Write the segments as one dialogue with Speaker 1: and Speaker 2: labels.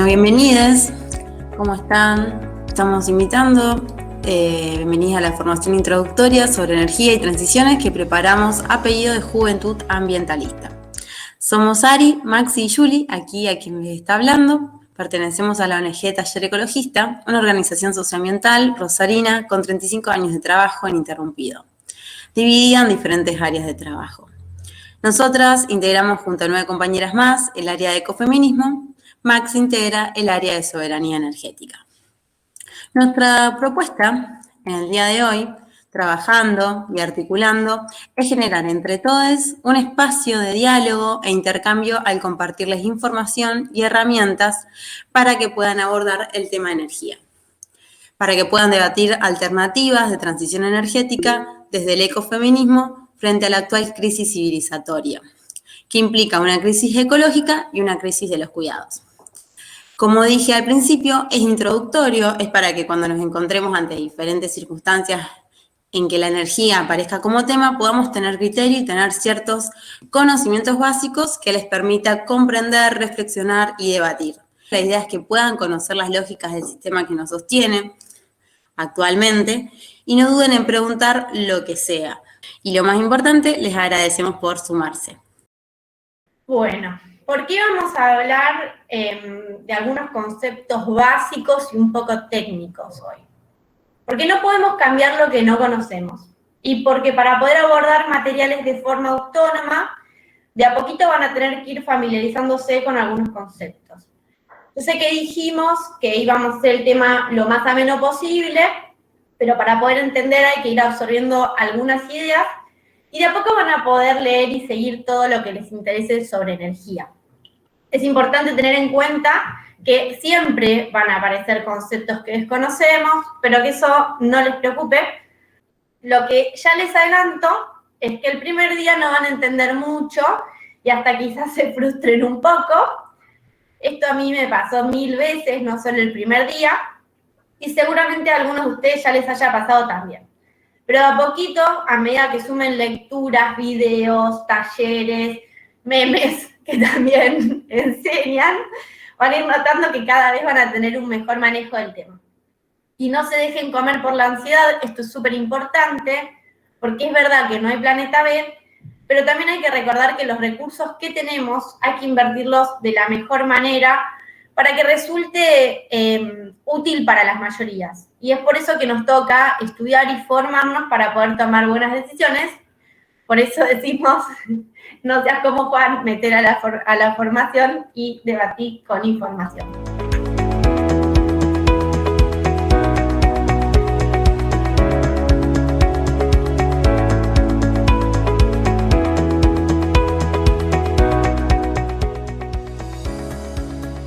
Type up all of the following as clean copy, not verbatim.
Speaker 1: Bienvenidos. ¿Cómo están? Estamos invitando. Bienvenidos a la formación introductoria sobre energía y transiciones que preparamos a pedido de Juventud Ambientalista. Somos Ari, Maxi y Juli, aquí a quien les está hablando. Pertenecemos a la ONG Taller Ecologista, una organización socioambiental rosarina con 35 años de trabajo ininterrumpido, dividida en diferentes áreas de trabajo. Nosotras integramos junto a 9 compañeras más el área de ecofeminismo. Max integra el área de soberanía energética. Nuestra propuesta en el día de hoy, trabajando y articulando, es generar entre todos un espacio de diálogo e intercambio al compartirles información y herramientas para que puedan abordar el tema de energía, para que puedan debatir alternativas de transición energética desde el ecofeminismo frente a la actual crisis civilizatoria, que implica una crisis ecológica y una crisis de los cuidados. Como dije al principio, es introductorio, es para que cuando nos encontremos ante diferentes circunstancias en que la energía aparezca como tema, podamos tener criterio y tener ciertos conocimientos básicos que les permita comprender, reflexionar y debatir. La idea es que puedan conocer las lógicas del sistema que nos sostiene actualmente y no duden en preguntar lo que sea. Y lo más importante, les agradecemos por sumarse.
Speaker 2: Bueno, ¿por qué vamos a hablar de algunos conceptos básicos y un poco técnicos hoy? Porque no podemos cambiar lo que no conocemos. Y porque para poder abordar materiales de forma autónoma, de a poquito van a tener que ir familiarizándose con algunos conceptos. Yo sé que dijimos que íbamos a hacer el tema lo más ameno posible, pero para poder entender hay que ir absorbiendo algunas ideas y de a poco van a poder leer y seguir todo lo que les interese sobre energía. Es importante tener en cuenta que siempre van a aparecer conceptos que desconocemos, pero que eso no les preocupe. Lo que ya les adelanto es que el primer día no van a entender mucho y hasta quizás se frustren un poco. Esto a mí me pasó 1000 veces, no solo el primer día, y seguramente a algunos de ustedes ya les haya pasado también. Pero a poquito, a medida que sumen lecturas, videos, talleres, memes que también enseñan, van a ir notando que cada vez van a tener un mejor manejo del tema. Y no se dejen comer por la ansiedad, esto es súper importante, porque es verdad que no hay planeta B, pero también hay que recordar que los recursos que tenemos hay que invertirlos de la mejor manera para que resulte útil para las mayorías. Y es por eso que nos toca estudiar y formarnos para poder tomar buenas decisiones. Por eso decimos, no seas como Juan, meter a la formación y debatir con información.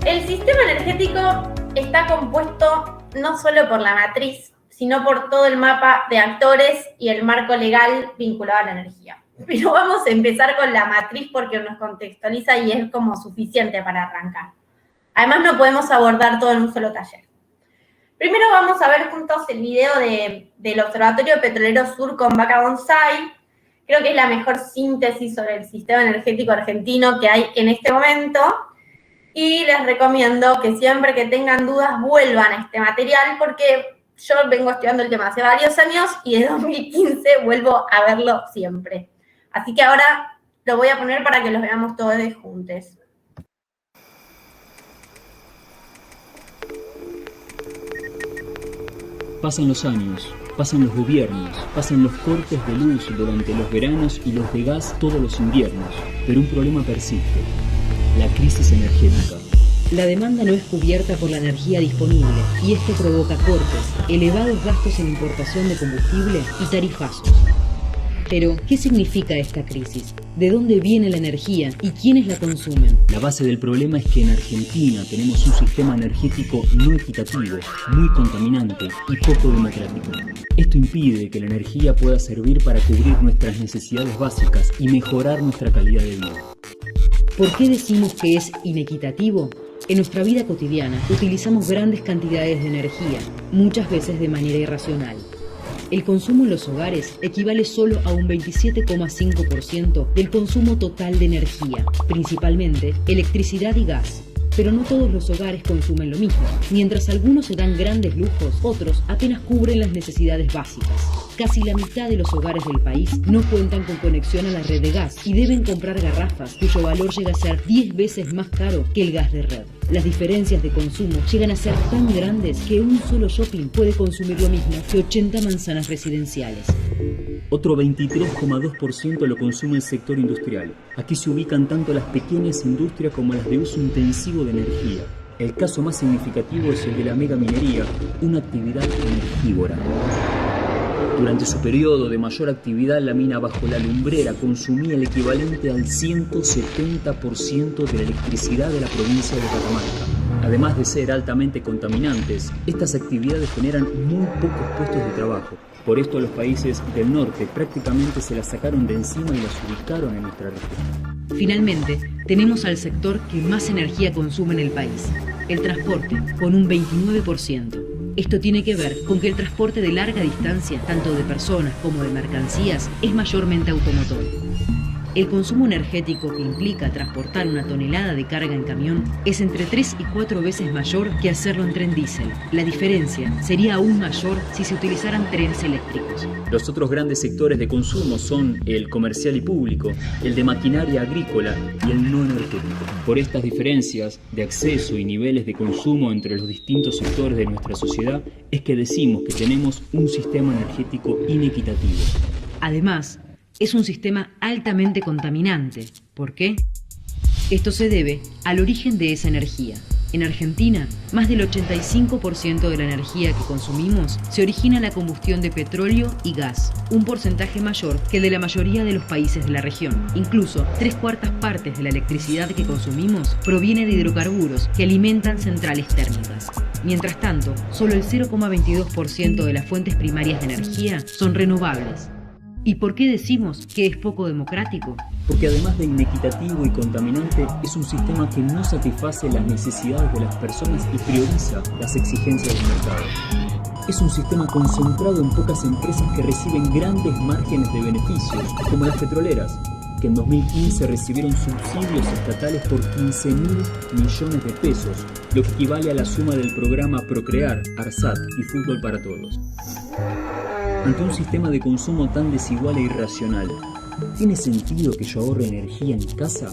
Speaker 2: El sistema energético está compuesto no solo por la matriz, sino por todo el mapa de actores y el marco legal vinculado a la energía. Pero vamos a empezar con la matriz porque nos contextualiza y es como suficiente para arrancar. Además, no podemos abordar todo en un solo taller. Primero vamos a ver juntos el video del Observatorio Petrolero Sur con Vaca Bonsai. Creo que es la mejor síntesis sobre el sistema energético argentino que hay en este momento. Y les recomiendo que siempre que tengan dudas vuelvan a este material porque yo vengo estudiando el tema hace varios años y desde 2015 vuelvo a verlo siempre. Así que ahora lo voy a poner para que los veamos todos juntos.
Speaker 3: Pasan los años, pasan los gobiernos, pasan los cortes de luz durante los veranos y los de gas todos los inviernos, pero un problema persiste: la crisis energética.
Speaker 4: La demanda no es cubierta por la energía disponible y esto provoca cortes, elevados gastos en importación de combustible y tarifazos. Pero, ¿qué significa esta crisis? ¿De dónde viene la energía y quiénes la consumen?
Speaker 3: La base del problema es que en Argentina tenemos un sistema energético no equitativo, muy contaminante y poco democrático. Esto impide que la energía pueda servir para cubrir nuestras necesidades básicas y mejorar nuestra calidad de vida.
Speaker 4: ¿Por qué decimos que es inequitativo? En nuestra vida cotidiana utilizamos grandes cantidades de energía, muchas veces de manera irracional. El consumo en los hogares equivale solo a un 27,5% del consumo total de energía, principalmente electricidad y gas. Pero no todos los hogares consumen lo mismo. Mientras algunos se dan grandes lujos, otros apenas cubren las necesidades básicas. Casi la mitad de los hogares del país no cuentan con conexión a la red de gas y deben comprar garrafas cuyo valor llega a ser 10 veces más caro que el gas de red. Las diferencias de consumo llegan a ser tan grandes que un solo shopping puede consumir lo mismo que 80 manzanas residenciales.
Speaker 3: Otro 23,2% lo consume el sector industrial. Aquí se ubican tanto las pequeñas industrias como las de uso intensivo de energía. El caso más significativo es el de la megaminería, una actividad energívora. Durante su periodo de mayor actividad, la mina bajo la lumbrera consumía el equivalente al 170% de la electricidad de la provincia de Catamarca. Además de ser altamente contaminantes, estas actividades generan muy pocos puestos de trabajo. Por esto los países del norte prácticamente se las sacaron de encima y las ubicaron en nuestra región.
Speaker 4: Finalmente, tenemos al sector que más energía consume en el país, el transporte, con un 29%. Esto tiene que ver con que el transporte de larga distancia, tanto de personas como de mercancías, es mayormente automotor. El consumo energético que implica transportar una tonelada de carga en camión es entre 3 y 4 veces mayor que hacerlo en tren diésel. La diferencia sería aún mayor si se utilizaran trenes eléctricos.
Speaker 3: Los otros grandes sectores de consumo son el comercial y público, el de maquinaria agrícola y el no energético. Por estas diferencias de acceso y niveles de consumo entre los distintos sectores de nuestra sociedad es que decimos que tenemos un sistema energético inequitativo.
Speaker 4: Además, es un sistema altamente contaminante. ¿Por qué? Esto se debe al origen de esa energía. En Argentina, más del 85% de la energía que consumimos se origina en la combustión de petróleo y gas, un porcentaje mayor que el de la mayoría de los países de la región. Incluso, 3/4 partes de la electricidad que consumimos proviene de hidrocarburos que alimentan centrales térmicas. Mientras tanto, solo el 0,22% de las fuentes primarias de energía son renovables. ¿Y por qué decimos que es poco democrático?
Speaker 3: Porque además de inequitativo y contaminante, es un sistema que no satisface las necesidades de las personas y prioriza las exigencias del mercado. Es un sistema concentrado en pocas empresas que reciben grandes márgenes de beneficios, como las petroleras, que en 2015 recibieron subsidios estatales por 15.000 millones de pesos, lo que equivale a la suma del programa Procrear, ARSAT y Fútbol para Todos. Ante un sistema de consumo tan desigual e irracional, ¿tiene sentido que yo ahorre energía en casa?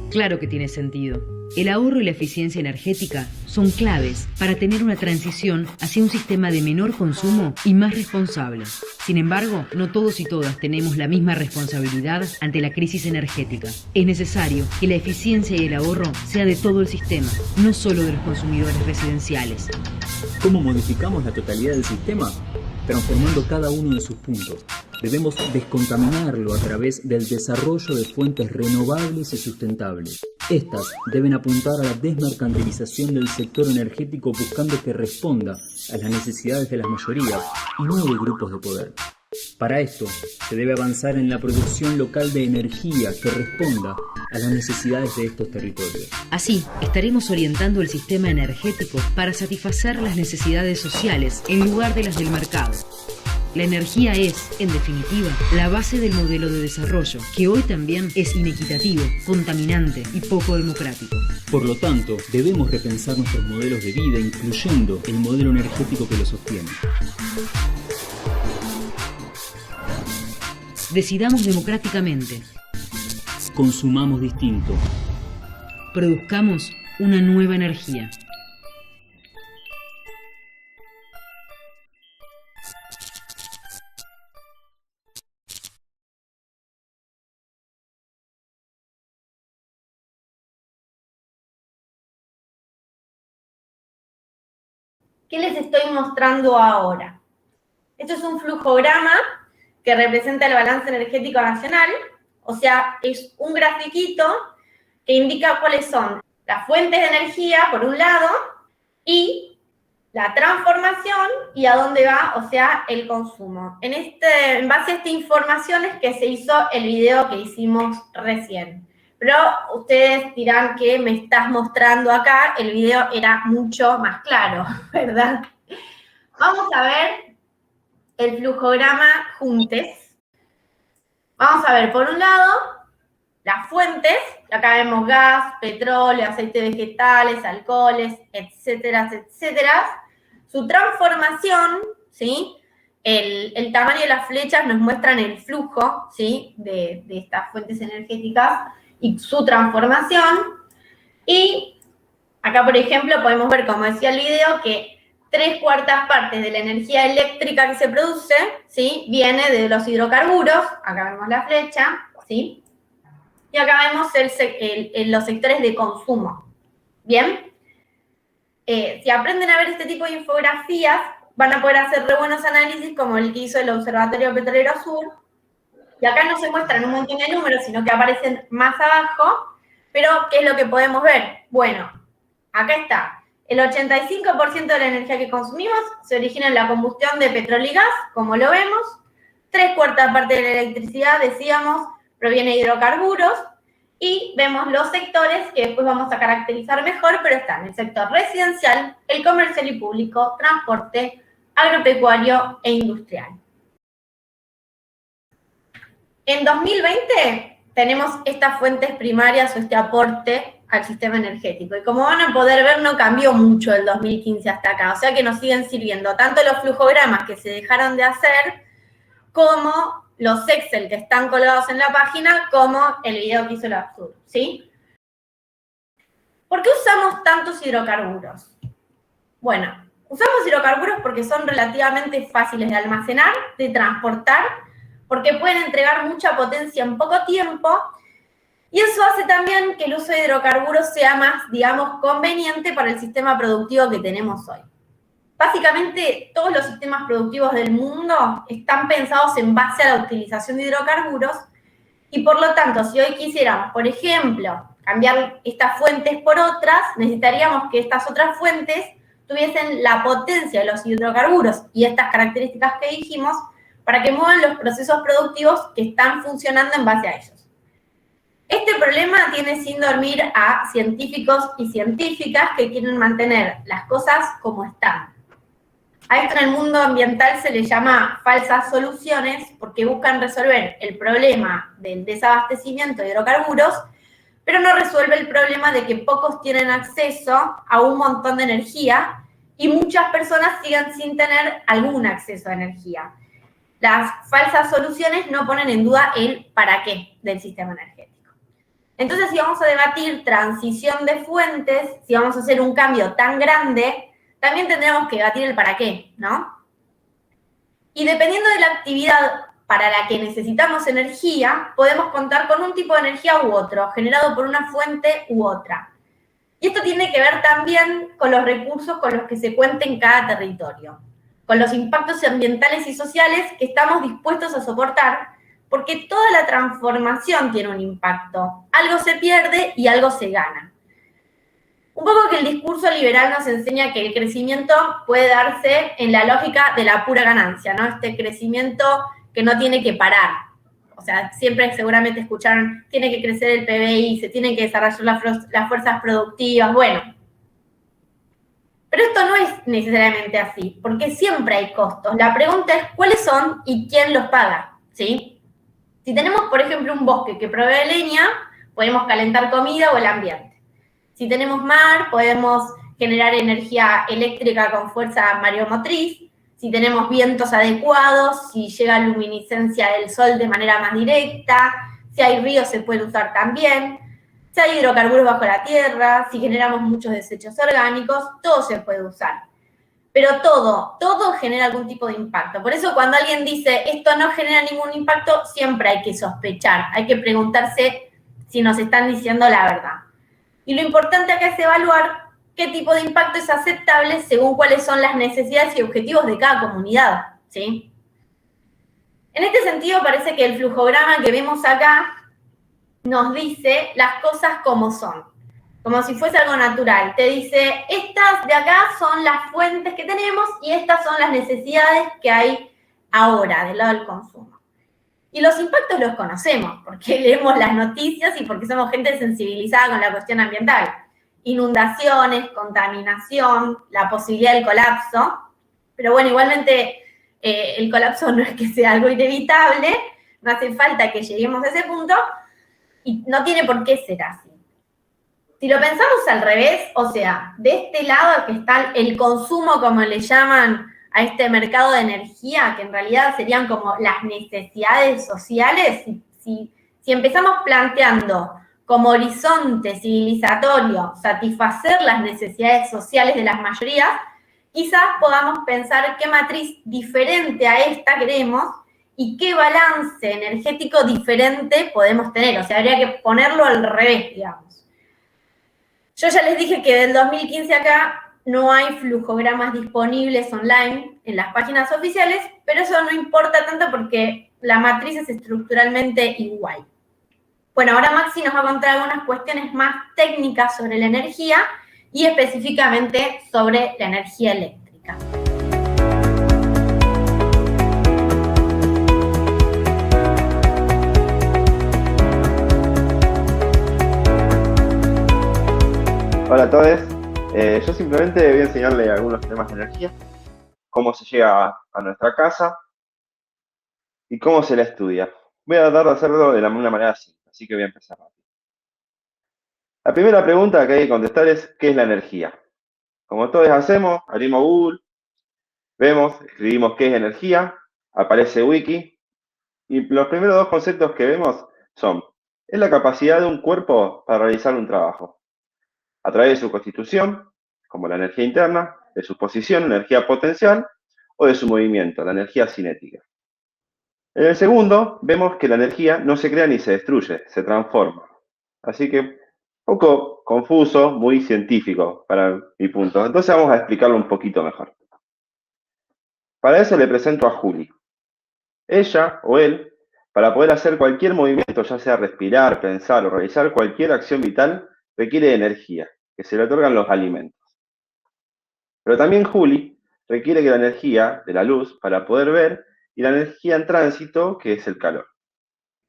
Speaker 4: Claro que tiene sentido. El ahorro y la eficiencia energética son claves para tener una transición hacia un sistema de menor consumo y más responsable. Sin embargo, no todos y todas tenemos la misma responsabilidad ante la crisis energética. Es necesario que la eficiencia y el ahorro sea de todo el sistema, no solo de los consumidores residenciales.
Speaker 3: ¿Cómo modificamos la totalidad del sistema? Transformando cada uno de sus puntos. Debemos descontaminarlo a través del desarrollo de fuentes renovables y sustentables. Estas deben apuntar a la desmercantilización del sector energético buscando que responda a las necesidades de las mayorías y no de grupos de poder. Para esto, se debe avanzar en la producción local de energía que responda a las necesidades de estos territorios.
Speaker 4: Así, estaremos orientando el sistema energético para satisfacer las necesidades sociales en lugar de las del mercado. La energía es, en definitiva, la base del modelo de desarrollo, que hoy también es inequitativo, contaminante y poco democrático.
Speaker 3: Por lo tanto, debemos repensar nuestros modelos de vida, incluyendo el modelo energético que lo sostiene.
Speaker 4: Decidamos democráticamente.
Speaker 3: Consumamos distinto.
Speaker 4: Produzcamos una nueva energía.
Speaker 2: ¿Qué les estoy mostrando ahora? Esto es un flujograma que representa el balance energético nacional, o sea, es un grafiquito que indica cuáles son las fuentes de energía, por un lado, y la transformación y a dónde va, o sea, el consumo. En base a esta información es que se hizo el video que hicimos recién. Pero ustedes dirán que me estás mostrando acá, el video era mucho más claro, ¿verdad? Vamos a ver el flujograma juntos. Vamos a ver, por un lado, las fuentes, acá vemos gas, petróleo, aceites vegetales, alcoholes, etcétera, etcétera. Su transformación, ¿sí? El tamaño de las flechas nos muestran el flujo, ¿sí? de estas fuentes energéticas y su transformación. Y acá, por ejemplo, podemos ver, como decía el video, que 3/4 partes de la energía eléctrica que se produce, ¿sí? Viene de los hidrocarburos. Acá vemos la flecha, ¿sí? Y acá vemos los sectores de consumo. ¿Bien? Si aprenden a ver este tipo de infografías, van a poder hacer re buenos análisis como el que hizo el Observatorio Petrolero Sur. Y acá no se muestran un montón de números, sino que aparecen más abajo. Pero, ¿qué es lo que podemos ver? Bueno, acá está. El 85% de la energía que consumimos se origina en la combustión de petróleo y gas, como lo vemos. 3/4 parte de la electricidad, decíamos, proviene de hidrocarburos. Y vemos los sectores que después vamos a caracterizar mejor, pero están el sector residencial, el comercial y público, transporte, agropecuario e industrial. En 2020 tenemos estas fuentes primarias o este aporte al sistema energético. Y como van a poder ver, no cambió mucho del 2015 hasta acá. O sea que nos siguen sirviendo tanto los flujogramas que se dejaron de hacer, como los Excel que están colgados en la página, como el video que hizo el Absurd, ¿sí? ¿Por qué usamos tantos hidrocarburos? Bueno, usamos hidrocarburos porque son relativamente fáciles de almacenar, de transportar, porque pueden entregar mucha potencia en poco tiempo, y eso hace también que el uso de hidrocarburos sea más, digamos, conveniente para el sistema productivo que tenemos hoy. Básicamente, todos los sistemas productivos del mundo están pensados en base a la utilización de hidrocarburos y, por lo tanto, si hoy quisiéramos, por ejemplo, cambiar estas fuentes por otras, necesitaríamos que estas otras fuentes tuviesen la potencia de los hidrocarburos y estas características que dijimos para que muevan los procesos productivos que están funcionando en base a ellos. Este problema tiene sin dormir a científicos y científicas que quieren mantener las cosas como están. A esto en el mundo ambiental se le llama falsas soluciones porque buscan resolver el problema del desabastecimiento de hidrocarburos, pero no resuelve el problema de que pocos tienen acceso a un montón de energía y muchas personas sigan sin tener algún acceso a energía. Las falsas soluciones no ponen en duda el para qué del sistema energético. Entonces, si vamos a debatir transición de fuentes, si vamos a hacer un cambio tan grande, también tendremos que debatir el para qué, ¿no? Y dependiendo de la actividad para la que necesitamos energía, podemos contar con un tipo de energía u otro, generado por una fuente u otra. Y esto tiene que ver también con los recursos con los que se cuenta en cada territorio, con los impactos ambientales y sociales que estamos dispuestos a soportar, porque toda la transformación tiene un impacto. Algo se pierde y algo se gana. Un poco que el discurso liberal nos enseña que el crecimiento puede darse en la lógica de la pura ganancia, ¿no? Este crecimiento que no tiene que parar. O sea, siempre seguramente escucharon, tiene que crecer el PBI, se tienen que desarrollar las fuerzas productivas, bueno. Pero esto no es necesariamente así, porque siempre hay costos. La pregunta es cuáles son y quién los paga, ¿sí? Si tenemos, por ejemplo, un bosque que provee leña, podemos calentar comida o el ambiente. Si tenemos mar, podemos generar energía eléctrica con fuerza mareomotriz. Si tenemos vientos adecuados, si llega luminiscencia del sol de manera más directa, si hay ríos se puede usar también, si hay hidrocarburos bajo la tierra, si generamos muchos desechos orgánicos, todo se puede usar. Pero todo genera algún tipo de impacto. Por eso cuando alguien dice esto no genera ningún impacto, siempre hay que sospechar, hay que preguntarse si nos están diciendo la verdad. Y lo importante acá es evaluar qué tipo de impacto es aceptable según cuáles son las necesidades y objetivos de cada comunidad, ¿sí? En este sentido, parece que el flujograma que vemos acá nos dice las cosas como son, como si fuese algo natural. Te dice, estas de acá son las fuentes que tenemos y estas son las necesidades que hay ahora del lado del consumo. Y los impactos los conocemos, porque leemos las noticias y porque somos gente sensibilizada con la cuestión ambiental. Inundaciones, contaminación, la posibilidad del colapso. Pero bueno, igualmente el colapso no es que sea algo inevitable, no hace falta que lleguemos a ese punto. y no tiene por qué ser así. Si lo pensamos al revés, o sea, de este lado que está el consumo, como le llaman a este mercado de energía, que en realidad serían como las necesidades sociales, si empezamos planteando como horizonte civilizatorio satisfacer las necesidades sociales de las mayorías, quizás podamos pensar qué matriz diferente a esta queremos y qué balance energético diferente podemos tener. O sea, habría que ponerlo al revés, digamos. Yo ya les dije que del 2015 acá no hay flujogramas disponibles online en las páginas oficiales, pero eso no importa tanto porque la matriz es estructuralmente igual. Bueno, ahora Maxi nos va a contar algunas cuestiones más técnicas sobre la energía y específicamente sobre la energía eléctrica.
Speaker 5: Hola a todos, yo simplemente voy a enseñarle algunos temas de energía, cómo se llega a nuestra casa y cómo se la estudia. Voy a tratar de hacerlo de una manera simple, así que voy a empezar rápido. La primera pregunta que hay que contestar es, ¿qué es la energía? Como todos hacemos, abrimos Google, vemos, escribimos qué es energía, aparece Wiki, y los primeros dos conceptos que vemos son, es la capacidad de un cuerpo para realizar un trabajo, a través de su constitución, como la energía interna, de su posición, energía potencial, o de su movimiento, la energía cinética. En el segundo, vemos que la energía no se crea ni se destruye, se transforma. Así que, un poco confuso, muy científico para mi punto. Entonces vamos a explicarlo un poquito mejor. Para eso le presento a Juli. Ella o él, para poder hacer cualquier movimiento, ya sea respirar, pensar o realizar cualquier acción vital, requiere de energía, que se le otorgan los alimentos. Pero también Juli requiere que la energía de la luz para poder ver y la energía en tránsito, que es el calor.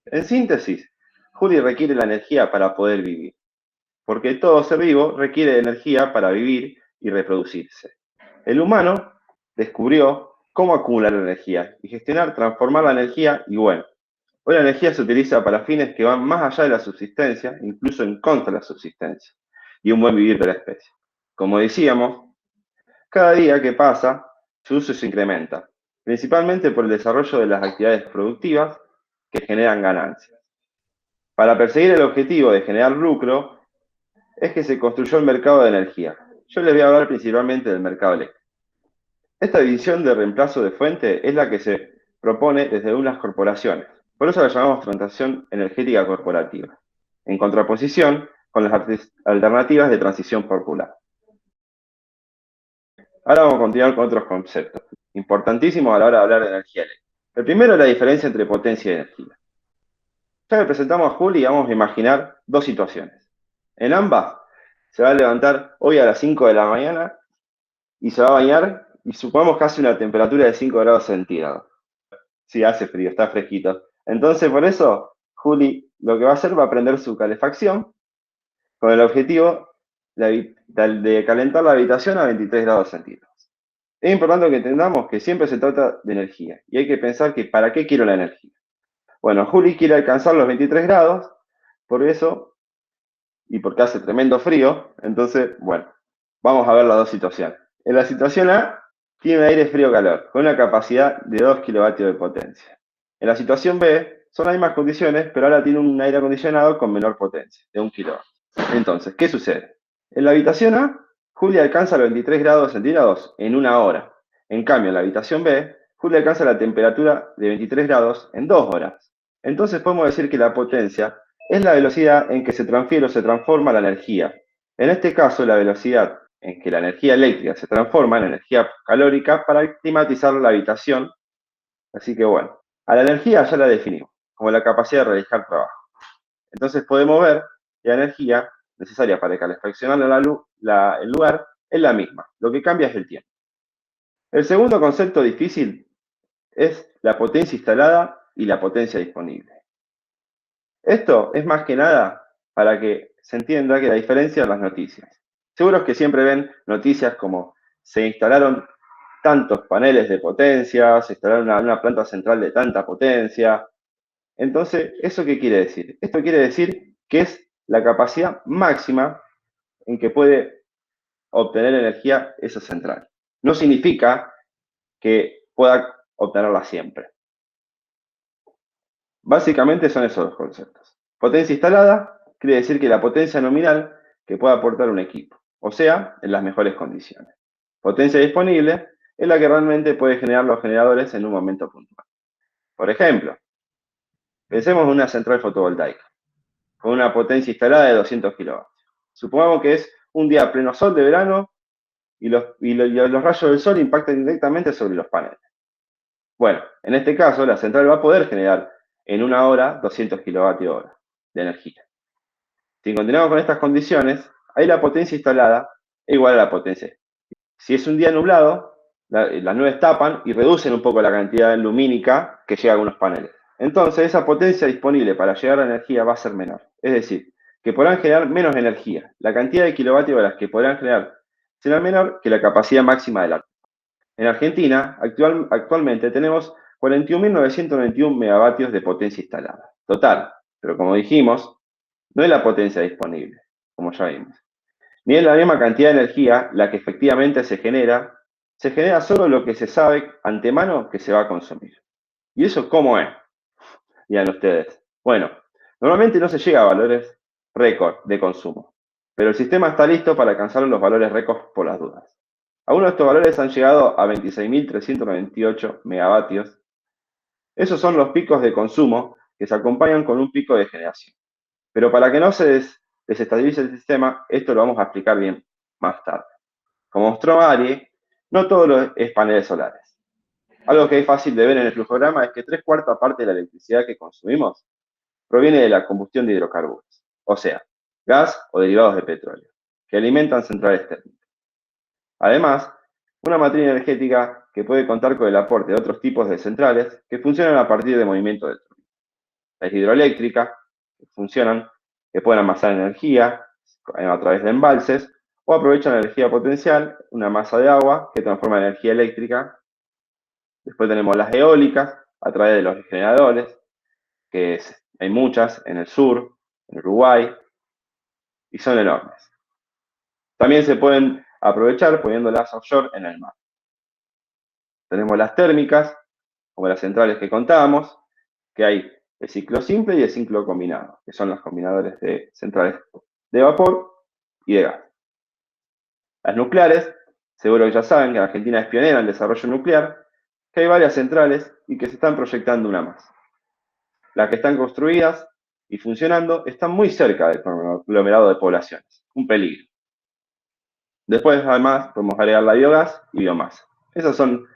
Speaker 5: En síntesis, Juli requiere la energía para poder vivir, porque todo ser vivo requiere de energía para vivir y reproducirse. El humano descubrió cómo acumular energía y gestionar, transformar la energía y bueno, hoy la energía se utiliza para fines que van más allá de la subsistencia, incluso en contra de la subsistencia y un buen vivir de la especie. Como decíamos, cada día que pasa, su uso se incrementa, principalmente por el desarrollo de las actividades productivas que generan ganancias. Para perseguir el objetivo de generar lucro, es que se construyó el mercado de energía. Yo les voy a hablar principalmente del mercado eléctrico. Esta división de reemplazo de fuente es la que se propone desde unas corporaciones. Por eso la llamamos transición energética corporativa, en contraposición con las alternativas de transición popular. Ahora vamos a continuar con otros conceptos, importantísimos a la hora de hablar de energía eléctrica. El primero es la diferencia entre potencia y energía. Ya que presentamos a Juli, vamos a imaginar dos situaciones. En ambas, se va a levantar hoy a las 5 de la mañana y se va a bañar y supongamos que hace una temperatura de 5 grados centígrados. Sí, hace frío, está fresquito. Entonces, por eso, Juli lo que va a hacer va a prender su calefacción con el objetivo de calentar la habitación a 23 grados centígrados. Es importante que entendamos que siempre se trata de energía y hay que pensar que ¿para qué quiero la energía? Bueno, Juli quiere alcanzar los 23 grados, por eso, y porque hace tremendo frío, entonces, bueno, vamos a ver las dos situaciones. En la situación A, tiene un aire frío-calor, con una capacidad de 2 kilovatios de potencia. En la situación B, son las mismas condiciones, pero ahora tiene un aire acondicionado con menor potencia, de 1 kilovatio. Entonces, ¿qué sucede? En la habitación A, Juli alcanza los 23 grados centígrados en 1 hora. En cambio, en la habitación B, Juli alcanza la temperatura de 23 grados en 2 horas. Entonces podemos decir que la potencia es la velocidad en que se transfiere o se transforma la energía. En este caso, la velocidad en que la energía eléctrica se transforma en energía calórica para climatizar la habitación. Así que bueno, a la energía ya la definimos, como la capacidad de realizar trabajo. Entonces podemos ver que la energía necesaria para calefaccionar el lugar es la misma, lo que cambia es el tiempo. El segundo concepto difícil es la potencia instalada y la potencia disponible. Esto es más que nada para que se entienda que la diferencia en las noticias. Seguros que siempre ven noticias como se instalaron tantos paneles de potencia, se instalaron una planta central de tanta potencia. Entonces, ¿eso qué quiere decir? Esto quiere decir que es la capacidad máxima en que puede obtener energía esa central. No significa que pueda obtenerla siempre. Básicamente son esos dos conceptos. Potencia instalada quiere decir que la potencia nominal que puede aportar un equipo, o sea, en las mejores condiciones. Potencia disponible es la que realmente puede generar los generadores en un momento puntual. Por ejemplo, pensemos en una central fotovoltaica con una potencia instalada de 200 kilovatios. Supongamos que es un día a pleno sol de verano y los rayos del sol impactan directamente sobre los paneles. Bueno, en este caso, la central va a poder generar en una hora 200 kilovatios hora de energía. Si continuamos con estas condiciones, ahí la potencia instalada es igual a la potencia. Si es un día nublado, las nubes tapan y reducen un poco la cantidad lumínica que llega a algunos paneles. Entonces, esa potencia disponible para llegar a la energía va a ser menor. Es decir, que podrán generar menos energía. La cantidad de kilovatios horas que podrán generar será menor que la capacidad máxima del átomo. En Argentina, actualmente tenemos 41.991 megavatios de potencia instalada. Total, pero como dijimos, no es la potencia disponible, como ya vimos. Ni es la misma cantidad de energía la que efectivamente se genera solo lo que se sabe antemano que se va a consumir. ¿Y eso cómo es? Dirán ustedes. Bueno, normalmente no se llega a valores récord de consumo, pero el sistema está listo para alcanzar los valores récord por las dudas. Algunos de estos valores han llegado a 26.398 megavatios. Esos son los picos de consumo que se acompañan con un pico de generación. Pero para que no se desestabilice el sistema, esto lo vamos a explicar bien más tarde. Como mostró Ari, no todo es paneles solares. Algo que es fácil de ver en el flujograma es que 3/4 parte de la electricidad que consumimos proviene de la combustión de hidrocarburos, o sea, gas o derivados de petróleo, que alimentan centrales térmicas. Además, una matriz energética que puede contar con el aporte de otros tipos de centrales que funcionan a partir de movimiento de turbina. La hidroeléctrica, que pueden almacenar energía a través de embalses, o aprovechan la energía potencial, una masa de agua que transforma en energía eléctrica. Después tenemos las eólicas, a través de los generadores, hay muchas en el sur, en Uruguay, y son enormes. También se pueden aprovechar poniéndolas offshore en el mar. Tenemos las térmicas, como las centrales que contábamos, que hay el ciclo simple y el ciclo combinado, que son los combinadores de centrales de vapor y de gas. Las nucleares, seguro que ya saben que Argentina es pionera en el desarrollo nuclear, que hay varias centrales y que se están proyectando una más. Las que están construidas y funcionando están muy cerca del conglomerado de poblaciones, un peligro. Después, además, podemos agregar la biogás y biomasa. Esas son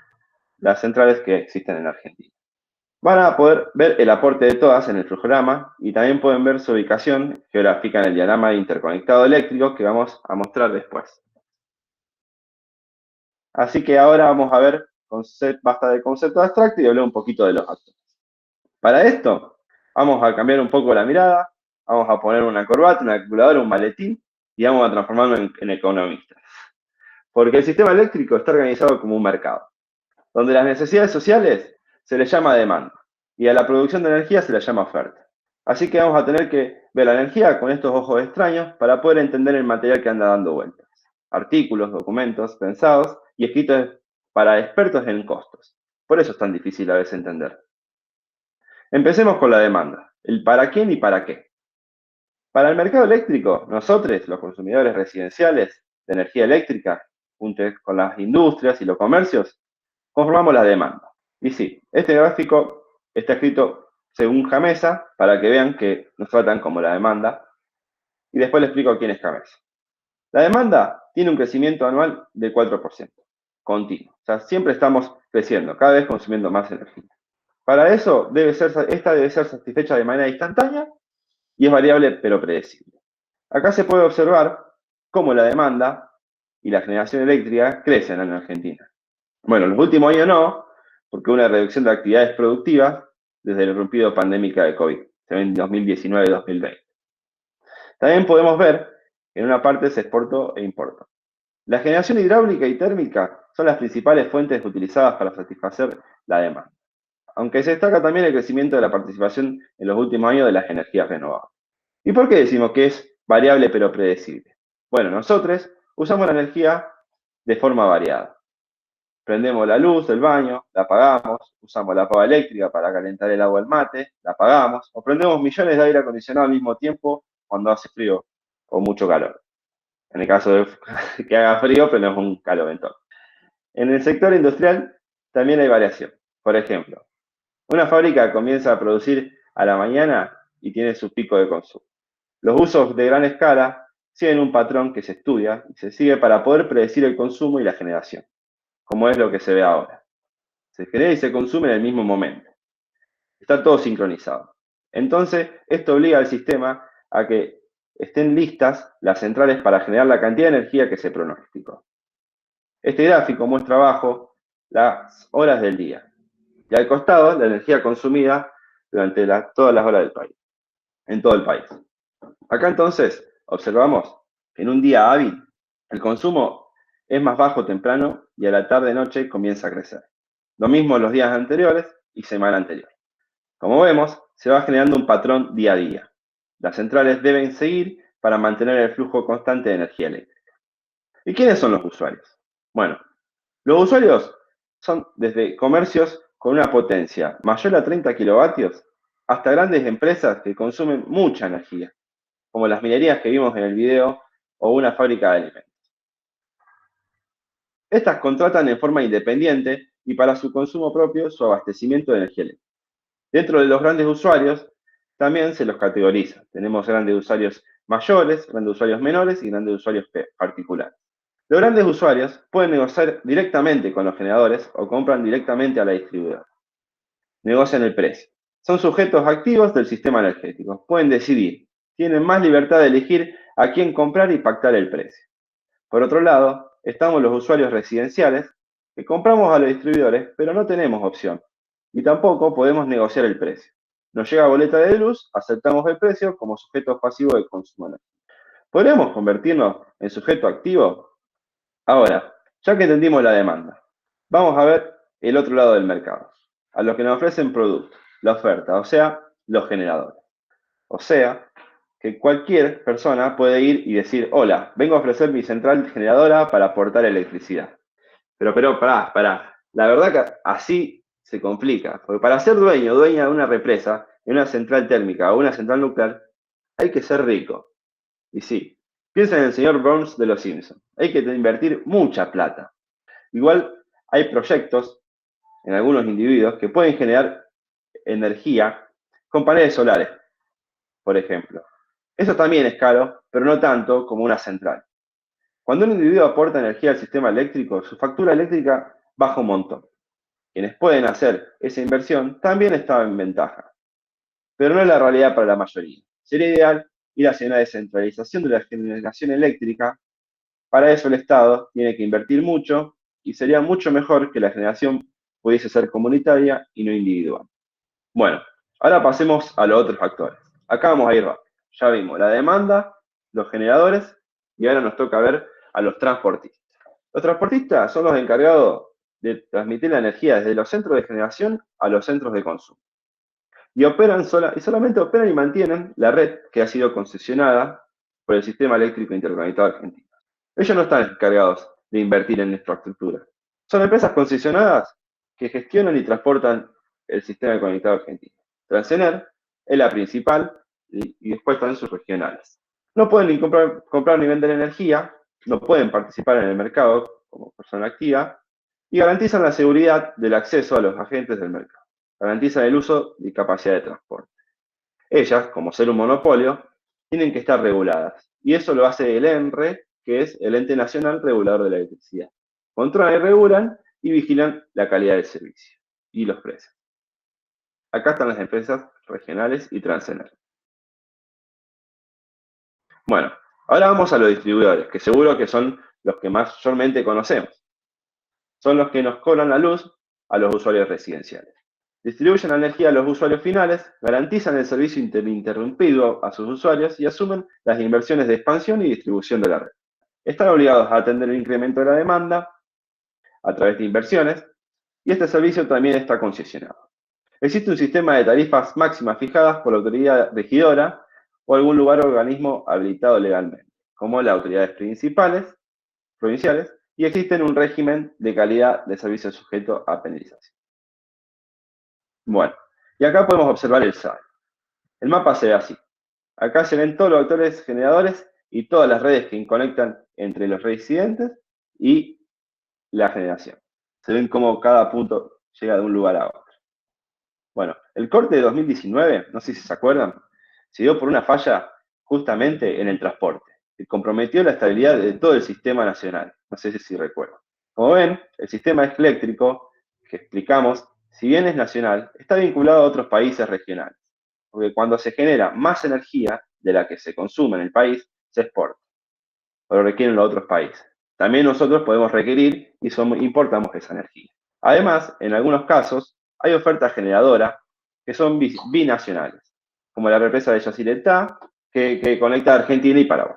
Speaker 5: las centrales que existen en Argentina. Van a poder ver el aporte de todas en el flujograma y también pueden ver su ubicación geográfica en el diagrama de interconectado eléctrico que vamos a mostrar después. Así que ahora vamos a ver, basta de concepto abstracto y hablar un poquito de los átomos. Para esto, vamos a cambiar un poco la mirada, vamos a poner una corbata, una calculadora, un maletín y vamos a transformarlo en economistas. Porque el sistema eléctrico está organizado como un mercado, donde las necesidades sociales se les llama demanda y a la producción de energía se le llama oferta. Así que vamos a tener que ver la energía con estos ojos extraños para poder entender el material que anda dando vueltas. Artículos, documentos pensados y escritos para expertos en costos. Por eso es tan difícil a veces entender. Empecemos con la demanda, el para quién y para qué. Para el mercado eléctrico, nosotros, los consumidores residenciales de energía eléctrica, junto con las industrias y los comercios, conformamos la demanda. Y sí, este gráfico está escrito según Gamesa, para que vean que nos tratan como la demanda, y después les explico quién es Gamesa. La demanda tiene un crecimiento anual del 4%, continuo. O sea, siempre estamos creciendo, cada vez consumiendo más energía. Para eso, esta debe ser satisfecha de manera instantánea y es variable pero predecible. Acá se puede observar cómo la demanda y la generación eléctrica crecen en Argentina. Bueno, en los últimos años no, porque hubo una reducción de actividades productivas desde el irrumpido pandémica de COVID, en 2019 y 2020. También podemos ver que en una parte se exportó e importó. La generación hidráulica y térmica son las principales fuentes utilizadas para satisfacer la demanda. aunque se destaca también el crecimiento de la participación en los últimos años de las energías renovables. ¿Y por qué decimos que es variable pero predecible? Bueno, nosotros usamos la energía de forma variada. Prendemos la luz del baño, la apagamos, usamos la pava eléctrica para calentar el agua del mate, la apagamos, o prendemos millones de aire acondicionado al mismo tiempo cuando hace frío o mucho calor. En el caso de que haga frío, prendemos un caloventor. En el sector industrial también hay variación. Por ejemplo, una fábrica comienza a producir a la mañana y tiene su pico de consumo. Los usos de gran escala siguen un patrón que se estudia y se sigue para poder predecir el consumo y la generación, como es lo que se ve ahora. Se genera y se consume en el mismo momento. Está todo sincronizado. Entonces, esto obliga al sistema a que estén listas las centrales para generar la cantidad de energía que se pronosticó. Este gráfico muestra abajo las horas del día y al costado la energía consumida durante todas las horas del país, en todo el país. Acá entonces observamos que en un día hábil el consumo es más bajo temprano y a la tarde-noche comienza a crecer. Lo mismo en los días anteriores y semana anterior. Como vemos, se va generando un patrón día a día. Las centrales deben seguir para mantener el flujo constante de energía eléctrica. ¿Y quiénes son los usuarios? Bueno, los usuarios son desde comercios con una potencia mayor a 30 kilovatios hasta grandes empresas que consumen mucha energía, como las minerías que vimos en el video o una fábrica de alimentos. Estas contratan en forma independiente y para su consumo propio su abastecimiento de energía eléctrica. Dentro de los grandes usuarios también se los categoriza. Tenemos grandes usuarios mayores, grandes usuarios menores y grandes usuarios particulares. Los grandes usuarios pueden negociar directamente con los generadores o compran directamente a la distribuidora. Negocian el precio. Son sujetos activos del sistema energético. Pueden decidir. Tienen más libertad de elegir a quién comprar y pactar el precio. Por otro lado, estamos los usuarios residenciales que compramos a los distribuidores, pero no tenemos opción. Y tampoco podemos negociar el precio. Nos llega boleta de luz, aceptamos el precio como sujetos pasivos del consumo energético. ¿Podríamos convertirnos en sujeto activo? Ahora, ya que entendimos la demanda, vamos a ver el otro lado del mercado, a los que nos ofrecen productos, la oferta, o sea, los generadores. O sea, que cualquier persona puede ir y decir, hola, vengo a ofrecer mi central generadora para aportar electricidad. Pero pará. La verdad que así se complica, porque para ser dueña de una represa, de una central térmica o una central nuclear, hay que ser rico. Y sí, piensa en el señor Burns de Los Simpsons. Hay que invertir mucha plata. Igual hay proyectos en algunos individuos que pueden generar energía con paneles solares, por ejemplo. Eso también es caro, pero no tanto como una central. Cuando un individuo aporta energía al sistema eléctrico, su factura eléctrica baja un montón. Quienes pueden hacer esa inversión también están en ventaja. Pero no es la realidad para la mayoría. Sería ideal ir hacia una descentralización de la generación eléctrica. Para eso el Estado tiene que invertir mucho y sería mucho mejor que la generación pudiese ser comunitaria y no individual. Bueno, ahora pasemos a los otros factores. Acá vamos a ir rápido. Ya vimos la demanda, los generadores y ahora nos toca ver a los transportistas. Los transportistas son los encargados de transmitir la energía desde los centros de generación a los centros de consumo. Y solamente operan y mantienen la red que ha sido concesionada por el Sistema Eléctrico Interconectado Argentino. Ellos no están encargados de invertir en infraestructura. Son empresas concesionadas que gestionan y transportan el Sistema Conectado Argentino. Transener es la principal y después están sus regionales. No pueden ni comprar ni vender energía, no pueden participar en el mercado como persona activa y garantizan la seguridad del acceso a los agentes del mercado. Garantizan el uso y capacidad de transporte. Ellas, como ser un monopolio, tienen que estar reguladas. Y eso lo hace el ENRE, que es el Ente Nacional Regulador de la Electricidad. Controlan y regulan y vigilan la calidad del servicio y los precios. Acá están las empresas regionales y Transener. Bueno, ahora vamos a los distribuidores, que seguro que son los que mayormente conocemos. Son los que nos cobran la luz a los usuarios residenciales. Distribuyen la energía a los usuarios finales, garantizan el servicio ininterrumpido a sus usuarios y asumen las inversiones de expansión y distribución de la red. Están obligados a atender el incremento de la demanda a través de inversiones y este servicio también está concesionado. Existe un sistema de tarifas máximas fijadas por la autoridad regidora o algún lugar o organismo habilitado legalmente, como las autoridades provinciales, y existe un régimen de calidad de servicio sujeto a penalización. Bueno, y acá podemos observar el SADI. El mapa se ve así. Acá se ven todos los actores generadores y todas las redes que conectan entre los residentes y la generación. Se ven cómo cada punto llega de un lugar a otro. Bueno, el corte de 2019, no sé si se acuerdan, se dio por una falla justamente en el transporte, que comprometió la estabilidad de todo el sistema nacional. No sé si recuerdan. Como ven, el sistema eléctrico que explicamos, si bien es nacional, está vinculado a otros países regionales, porque cuando se genera más energía de la que se consume en el país, se exporta, o lo requieren los otros países. También nosotros podemos requerir y importamos esa energía. Además, en algunos casos, hay ofertas generadoras que son binacionales, como la represa de Yacyretá, que conecta a Argentina y Paraguay.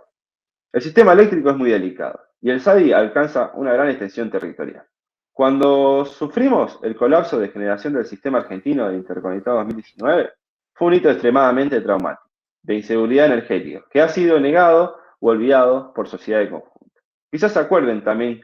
Speaker 5: El sistema eléctrico es muy delicado y el SADI alcanza una gran extensión territorial. Cuando sufrimos el colapso de generación del sistema argentino de interconectado 2019, fue un hito extremadamente traumático, de inseguridad energética, que ha sido negado o olvidado por sociedad de conjunto. Quizás se acuerden también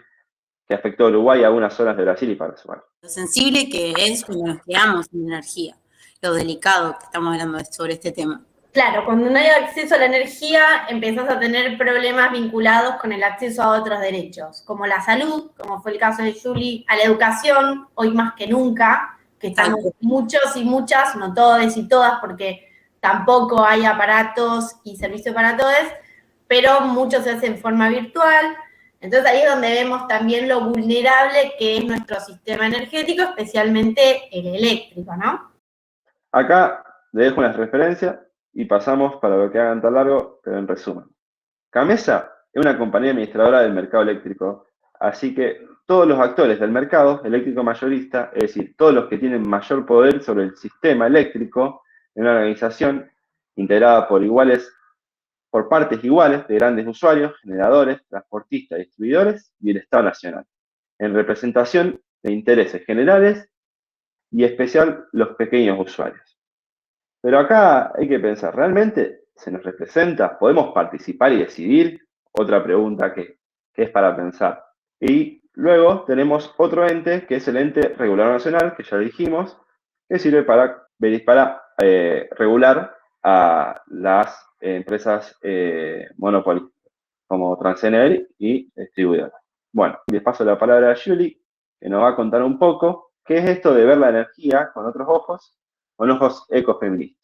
Speaker 5: que afectó a Uruguay y a algunas zonas de Brasil y Paraguay.
Speaker 1: Lo sensible que es cuando nos quedamos sin energía, lo delicado que estamos hablando sobre este tema.
Speaker 2: Claro, cuando no hay acceso a la energía, empezás a tener problemas vinculados con el acceso a otros derechos, como la salud, como fue el caso de Julie, a la educación, hoy más que nunca, que estamos muchos y muchas, no todos y todas, porque tampoco hay aparatos y servicios para todos, pero muchos se hacen en forma virtual. Entonces ahí es donde vemos también lo vulnerable que es nuestro sistema energético, especialmente el eléctrico, ¿no?
Speaker 5: Acá les dejo unas referencias y pasamos para lo que hagan tan largo, pero en resumen. Gamesa es una compañía administradora del mercado eléctrico, así que todos los actores del mercado eléctrico mayorista, es decir, todos los que tienen mayor poder sobre el sistema eléctrico en una organización integrada por partes iguales de grandes usuarios, generadores, transportistas, distribuidores y el Estado Nacional, en representación de intereses generales y especial los pequeños usuarios. Pero acá hay que pensar, ¿realmente se nos representa? ¿Podemos participar y decidir? Otra pregunta que es para pensar. Y luego tenemos otro ente, que es el ente regulador nacional, que ya dijimos, que sirve para regular a las empresas monopólicas, como Transener y distribuidoras. Bueno, les paso la palabra a Julie, que nos va a contar un poco qué es esto de ver la energía con otros ojos, con ojos ecofeministas.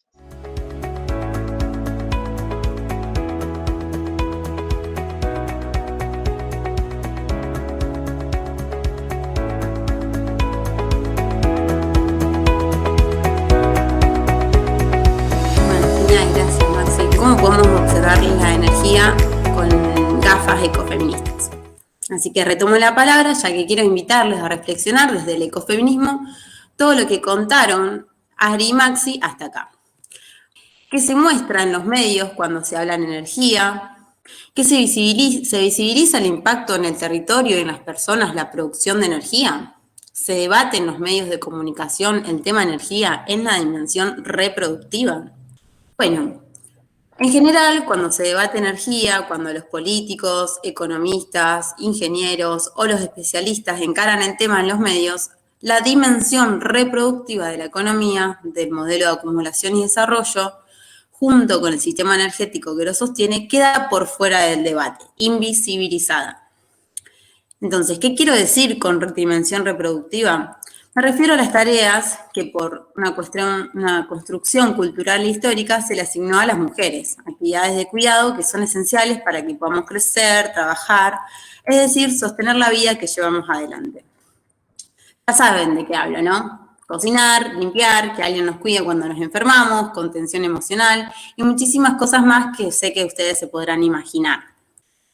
Speaker 1: Gracias, Maxi. ¿Cómo podemos observar la energía con gafas ecofeministas? Así que retomo la palabra, ya que quiero invitarles a reflexionar desde el ecofeminismo todo lo que contaron Ari y Maxi hasta acá. ¿Qué se muestra en los medios cuando se habla de energía? ¿Qué se visibiliza el impacto en el territorio y en las personas, la producción de energía? ¿Se debate en los medios de comunicación el tema energía en la dimensión reproductiva? Bueno, en general, cuando se debate energía, cuando los políticos, economistas, ingenieros o los especialistas encaran el tema en los medios, la dimensión reproductiva de la economía, del modelo de acumulación y desarrollo, junto con el sistema energético que lo sostiene, queda por fuera del debate, invisibilizada. Entonces, ¿qué quiero decir con dimensión reproductiva? Me refiero a las tareas que por una construcción cultural e histórica se le asignó a las mujeres, actividades de cuidado que son esenciales para que podamos crecer, trabajar, es decir, sostener la vida que llevamos adelante. Ya saben de qué hablo, ¿no? Cocinar, limpiar, que alguien nos cuide cuando nos enfermamos, contención emocional y muchísimas cosas más que sé que ustedes se podrán imaginar.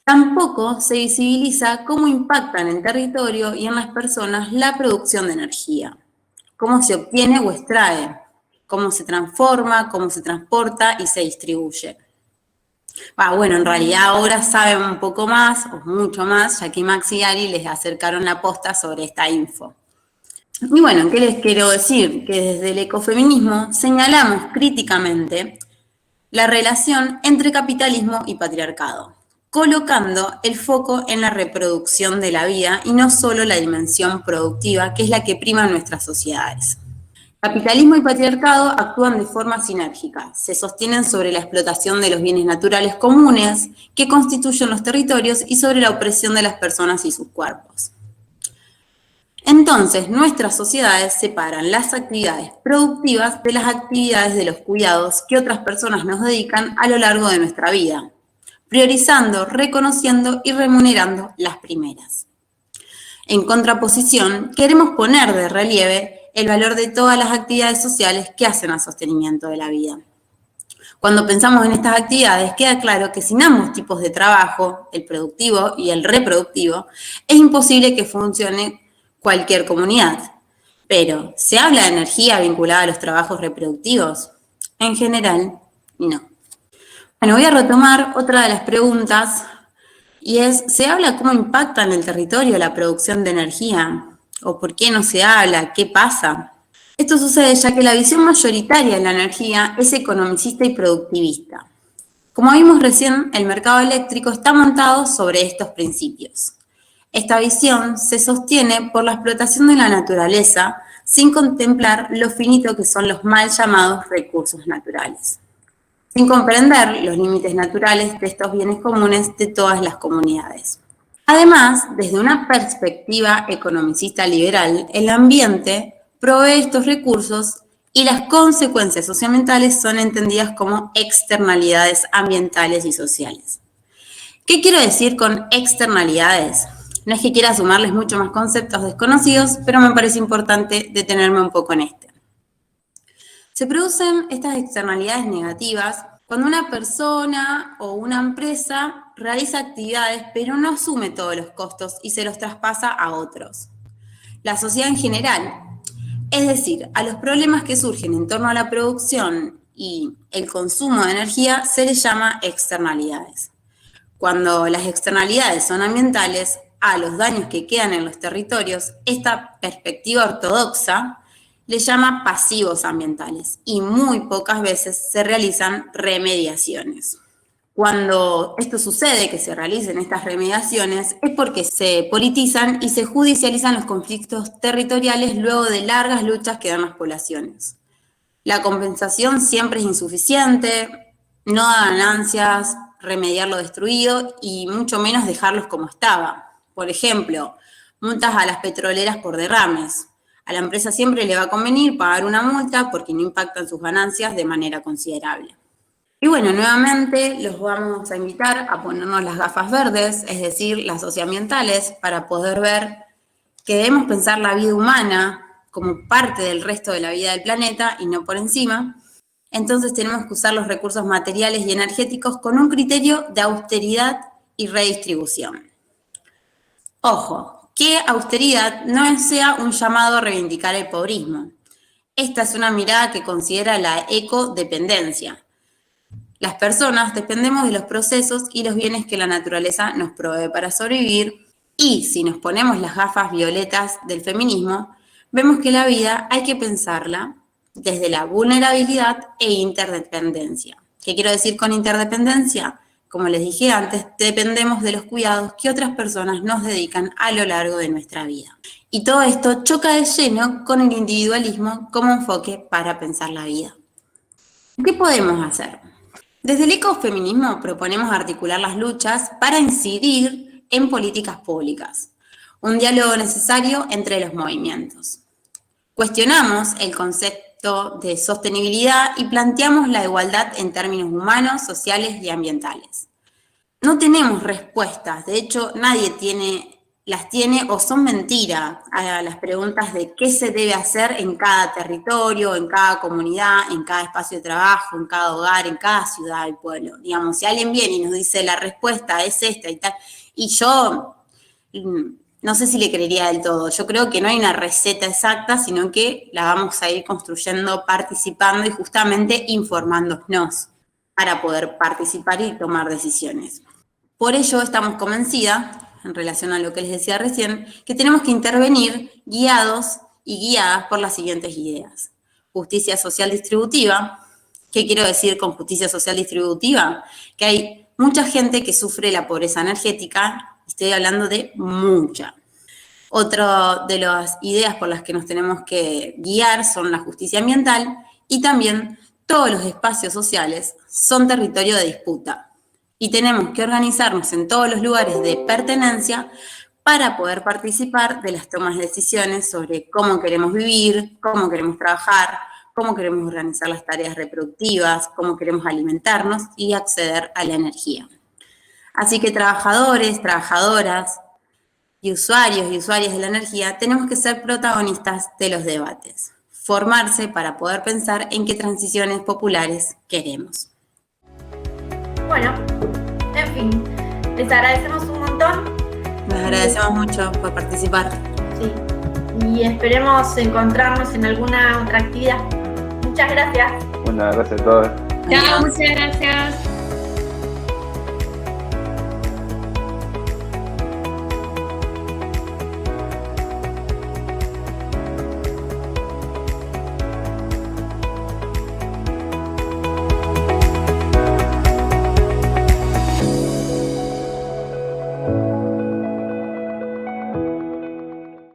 Speaker 1: Tampoco se visibiliza cómo impacta en el territorio y en las personas la producción de energía, cómo se obtiene o extrae, cómo se transforma, cómo se transporta y se distribuye. Bueno, en realidad ahora saben un poco más, o mucho más, ya que Max y Ari les acercaron la posta sobre esta info. Y bueno, ¿qué les quiero decir? Que desde el ecofeminismo señalamos críticamente la relación entre capitalismo y patriarcado, colocando el foco en la reproducción de la vida y no solo la dimensión productiva, que es la que prima en nuestras sociedades. Capitalismo y patriarcado actúan de forma sinérgica, se sostienen sobre la explotación de los bienes naturales comunes que constituyen los territorios y sobre la opresión de las personas y sus cuerpos. Entonces, nuestras sociedades separan las actividades productivas de las actividades de los cuidados que otras personas nos dedican a lo largo de nuestra vida, priorizando, reconociendo y remunerando las primeras. En contraposición, queremos poner de relieve el valor de todas las actividades sociales que hacen al sostenimiento de la vida. Cuando pensamos en estas actividades, queda claro que sin ambos tipos de trabajo, el productivo y el reproductivo, es imposible que funcione cualquier comunidad. Pero, ¿se habla de energía vinculada a los trabajos reproductivos? En general, no. Bueno, voy a retomar otra de las preguntas, y es, ¿se habla cómo impacta en el territorio la producción de energía? ¿O por qué no se habla? ¿Qué pasa? Esto sucede ya que la visión mayoritaria de la energía es economicista y productivista. Como vimos recién, el mercado eléctrico está montado sobre estos principios. Esta visión se sostiene por la explotación de la naturaleza sin contemplar lo finito que son los mal llamados recursos naturales, sin comprender los límites naturales de estos bienes comunes de todas las comunidades. Además, desde una perspectiva economicista liberal, el ambiente provee estos recursos y las consecuencias socioambientales son entendidas como externalidades ambientales y sociales. ¿Qué quiero decir con externalidades? No es que quiera sumarles mucho más conceptos desconocidos, pero me parece importante detenerme un poco en este. Se producen estas externalidades negativas cuando una persona o una empresa realiza actividades, pero no asume todos los costos y se los traspasa a otros. La sociedad en general, es decir, a los problemas que surgen en torno a la producción y el consumo de energía, se les llama externalidades. Cuando las externalidades son ambientales, a los daños que quedan en los territorios, esta perspectiva ortodoxa le llama pasivos ambientales y muy pocas veces se realizan remediaciones. Cuando esto sucede, que se realicen estas remediaciones, es porque se politizan y se judicializan los conflictos territoriales luego de largas luchas que dan las poblaciones. La compensación siempre es insuficiente, no da ganancias remediar lo destruido y mucho menos dejarlos como estaba. Por ejemplo, multas a las petroleras por derrames. A la empresa siempre le va a convenir pagar una multa porque no impactan sus ganancias de manera considerable. Y bueno, nuevamente los vamos a invitar a ponernos las gafas verdes, es decir, las socioambientales, para poder ver que debemos pensar la vida humana como parte del resto de la vida del planeta y no por encima. Entonces tenemos que usar los recursos materiales y energéticos con un criterio de austeridad y redistribución. Ojo, que austeridad no sea un llamado a reivindicar el pobrismo. Esta es una mirada que considera la ecodependencia. Las personas dependemos de los procesos y los bienes que la naturaleza nos provee para sobrevivir, y si nos ponemos las gafas violetas del feminismo, vemos que la vida hay que pensarla desde la vulnerabilidad e interdependencia. ¿Qué quiero decir con interdependencia? Como les dije antes, dependemos de los cuidados que otras personas nos dedican a lo largo de nuestra vida. Y todo esto choca de lleno con el individualismo como enfoque para pensar la vida. ¿Qué podemos hacer? Desde el ecofeminismo proponemos articular las luchas para incidir en políticas públicas, un diálogo necesario entre los movimientos. Cuestionamos el concepto de sostenibilidad y planteamos la igualdad en términos humanos, sociales y ambientales. No tenemos respuestas, de hecho nadie las tiene o son mentira a las preguntas de qué se debe hacer en cada territorio, en cada comunidad, en cada espacio de trabajo, en cada hogar, en cada ciudad del pueblo. Digamos, si alguien viene y nos dice la respuesta es esta y tal, y yo no sé si le creería del todo. Yo creo que no hay una receta exacta, sino que la vamos a ir construyendo, participando y justamente informándonos para poder participar y tomar decisiones. Por ello estamos convencidas, en relación a lo que les decía recién, que tenemos que intervenir guiados y guiadas por las siguientes ideas. Justicia social distributiva. ¿Qué quiero decir con justicia social distributiva? Que hay mucha gente que sufre la pobreza energética, estoy hablando de mucha. Otra de las ideas por las que nos tenemos que guiar son la justicia ambiental y también todos los espacios sociales son territorio de disputa y tenemos que organizarnos en todos los lugares de pertenencia para poder participar de las tomas de decisiones sobre cómo queremos vivir, cómo queremos trabajar, cómo queremos organizar las tareas reproductivas, cómo queremos alimentarnos y acceder a la energía. Así que trabajadores, trabajadoras y usuarios y usuarias de la energía tenemos que ser protagonistas de los debates, formarse para poder pensar en qué transiciones populares queremos.
Speaker 2: Bueno, en fin, les agradecemos un montón.
Speaker 1: Les agradecemos mucho por participar.
Speaker 2: Sí, y esperemos encontrarnos en alguna otra actividad. Muchas gracias.
Speaker 5: Bueno, gracias a todos.
Speaker 6: Chao, muchas gracias.